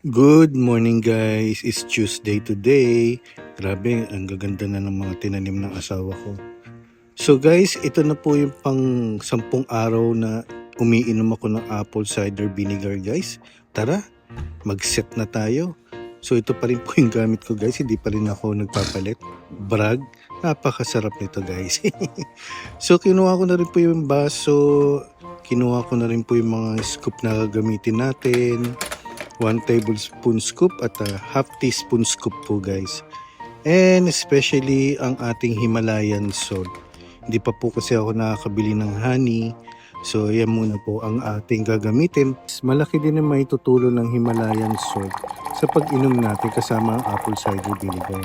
Good morning guys, it's Tuesday today. Grabe, ang gaganda na ng mga tinanim ng asawa ko. So guys, ito na po yung pang 10 araw na umiinom ako ng apple cider vinegar guys. Tara, mag-set na tayo. So ito pa rin po yung gamit ko guys, hindi pa rin ako nagpapalit. Brag, napakasarap nito guys. So kinuha ko na rin po yung baso, kinuha ko na rin po yung mga scoop na gagamitin natin. 1 tablespoon scoop at half teaspoon scoop po guys. And especially ang ating Himalayan salt. Hindi pa po kasi ako nakakabili ng honey. So yan muna po ang ating gagamitin. Malaki din ang maitutulong ng Himalayan salt sa pag-inom natin kasama ang apple cider vinegar.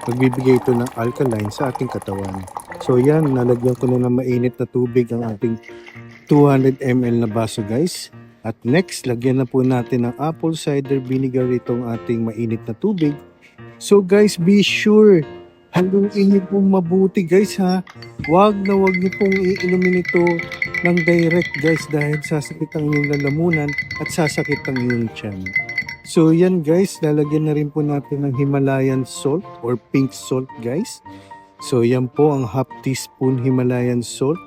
Magbibigay ito ng alkaline sa ating katawan. So yan, nalagyan ko na ng mainit na tubig ang ating 200 ml na baso guys. At next, lagyan na po natin ng apple cider vinegar itong ating mainit na tubig. So guys, be sure, haluin niyo pong mabuti guys ha. Wag niyo pong iinumin ito ng direct guys dahil sasakit ang inyong lalamunan at sasakit ang inyong tiyan. So yan guys, lalagyan na rin po natin ng Himalayan salt or pink salt guys. So yan po ang half teaspoon Himalayan salt.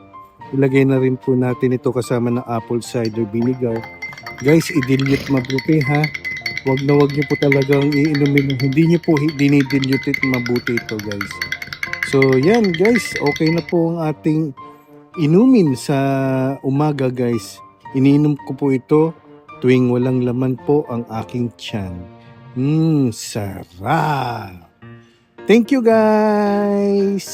Ilagay na rin po natin ito kasama ng apple cider vinegar. Guys, i-dilute mabuti ha. Wag niyo po talagang iinumin. Hindi niyo po dinidilute mabuti ito guys. So yan guys, okay na po ang ating inumin sa umaga guys. Iniinom ko po ito tuwing walang laman po ang aking tiyan. Sarap! Thank you guys!